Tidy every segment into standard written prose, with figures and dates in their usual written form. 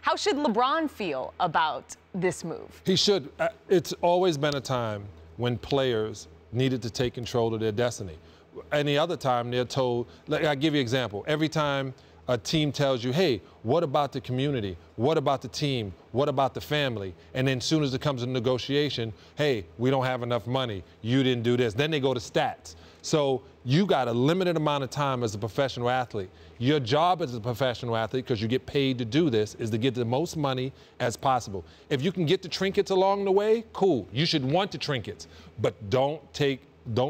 How should LeBron feel about this move? He should. It's always been a time when players needed to take control of their destiny. Any other time, they're told, like, I'll give you an example. Every time a team tells you, hey, what about the community? What about the team? What about the family? And then as soon as it comes to negotiation, hey, we don't have enough money. You didn't do this. Then they go to stats. So you got a limited amount of time as a professional athlete. Your job as a professional athlete, because you get paid to do this, is to get the most money as possible. If you can get the trinkets along the way, cool. You should want the trinkets, but don't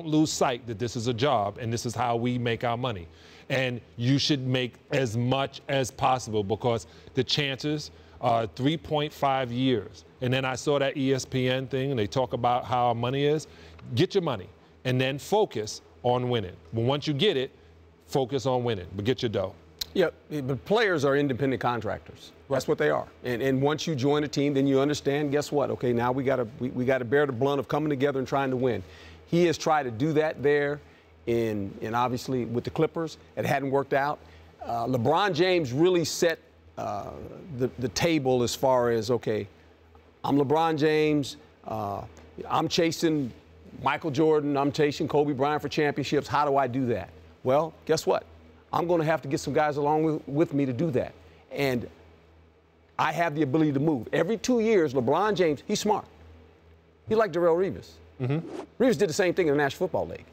lose sight that this is a job and this is how we make our money. And you should make as much as possible, because the chances are 3.5 years. And then I saw that ESPN thing, and they talk about how our money is. Get your money and then focus on winning. But once you get it, focus on winning, but get your dough. Yeah, but players are independent contractors. Right. That's what they are. And once you join a team, then you understand, guess what? Okay, now we got to bear the blunt of coming together and trying to win. He has tried to do that there. And obviously with the Clippers, it hadn't worked out. LeBron James really set the table as far as, okay, I'm LeBron James, I'm chasing Michael Jordan, I'm chasing Kobe Bryant for championships. How do I do that? Well, guess what? I'm going to have to get some guys along with me to do that. And I have the ability to move. Every 2 years, LeBron James, he's smart. He's like Darrelle Revis. Revis did the same thing in the National Football League.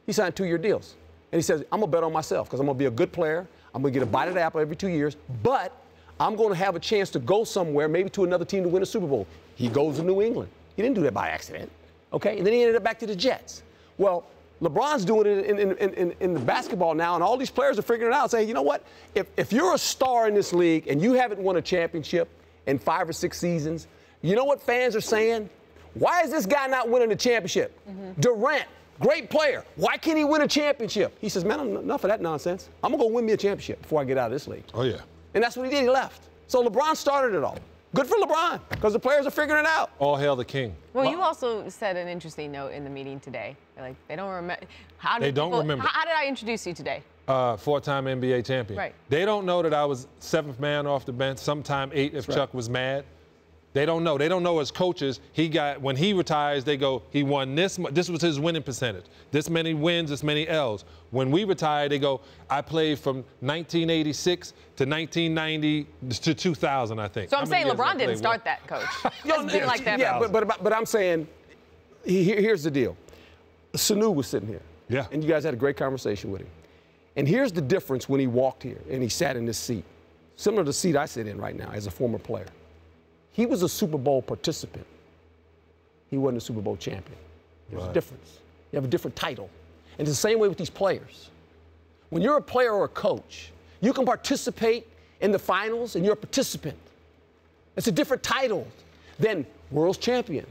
He signed 2-year deals. And he says, I'm going to bet on myself because I'm going to be a good player. I'm going to get a bite of the apple every 2 years. But I'm going to have a chance to go somewhere, maybe to another team to win a Super Bowl. He goes to New England. He didn't do that by accident. Okay? And then he ended up back to the Jets. Well, LeBron's doing it in the basketball now, and all these players are figuring it out, saying, you know what? If you're a star in this league and you haven't won a championship in 5 or 6 seasons, you know what fans are saying? Why is this guy not winning a championship? Durant. Great player. Why can't he win a championship? He says, man, enough of that nonsense. I'm going to go win me a championship before I get out of this league. Oh, yeah. And that's what he did. He left. So LeBron started it all. Good for LeBron, because the players are figuring it out. All hail the king. Well, you also said an interesting note in the meeting today. Like, they don't remember. How did I introduce you today? 4-time NBA champion. Right. They don't know that I was 7th man off the bench, sometime 8 if Chuck was mad. They don't know. They don't know as coaches. When he retires, they go, he won this. This was his winning percentage. This many wins, this many L's. When we retire, they go, I played from 1986 to 1990 to 2000, I think. So I'm saying LeBron didn't start that, Coach. It's been like that. Yeah, but I'm saying, here's the deal. Sanu was sitting here. Yeah. And you guys had a great conversation with him. And here's the difference when he walked here and he sat in this seat. Similar to the seat I sit in right now as a former player. He was a Super Bowl participant. He wasn't a Super Bowl champion. There's a difference. You have a different title. And it's the same way with these players. When you're a player or a coach, you can participate in the finals and you're a participant. It's a different title than world's champion.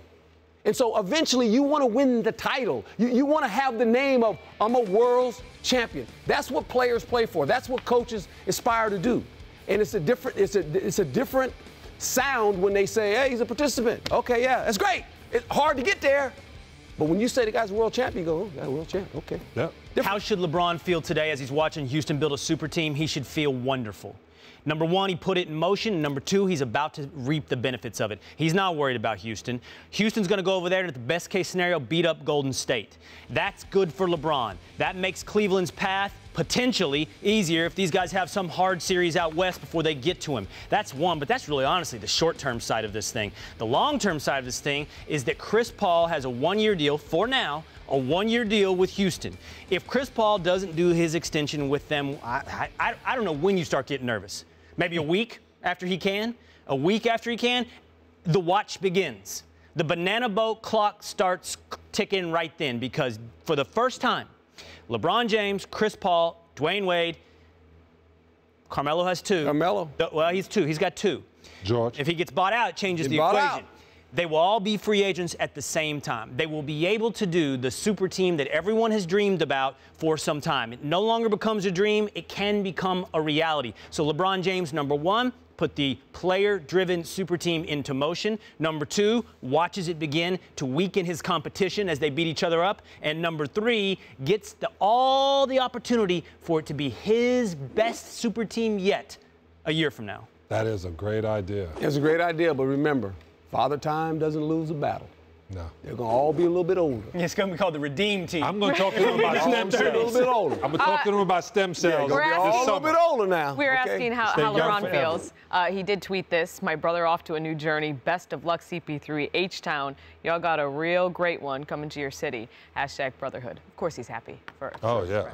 And so eventually you want to win the title. You want to have the name of, I'm a world's champion. That's what players play for. That's what coaches aspire to do. And it's a different sound when they say, hey, he's a participant. Okay, yeah, that's great. It's hard to get there. But when you say the guy's a world champion, you go, oh, yeah, world champ, okay. Yep. How should LeBron feel today as he's watching Houston build a super team? He should feel wonderful. Number one, he put it in motion. Number two, he's about to reap the benefits of it. He's not worried about Houston. Houston's going to go over there and, at the best case scenario, beat up Golden State. That's good for LeBron. That makes Cleveland's path potentially easier if these guys have some hard series out west before they get to him. That's one, but that's really honestly the short-term side of this thing. The long-term side of this thing is that Chris Paul has a 1-year deal, for now, a 1-year deal with Houston. If Chris Paul doesn't do his extension with them, I don't know when you start getting nervous. Maybe a week after he can? A week after he can? The watch begins. The banana boat clock starts ticking right then, because for the first time, LeBron James, Chris Paul, Dwayne Wade, Carmelo has 2. Carmelo? Well, he's 2. He's got 2. George. If he gets bought out, it changes the equation. They will all be free agents at the same time. They will be able to do the super team that everyone has dreamed about for some time. It no longer becomes a dream. It can become a reality. So LeBron James, number one, put the player-driven super team into motion. Number two, watches it begin to weaken his competition as they beat each other up. And number three, gets all the opportunity for it to be his best super team yet a year from now. That is a great idea. It's a great idea, but remember, Father Time doesn't lose a battle. No. They're going to all be a little bit older. It's going to be called the Redeem Team. I'm going to talk to them about stem cells. A little bit older. I'm going to talk to them about stem cells. They're all a little bit older now. We're asking how LeBron feels. He did tweet this. My brother off to a new journey. Best of luck, CP3. H-Town. Y'all got a real great one coming to your city. #brotherhood. Of course he's happy for yeah.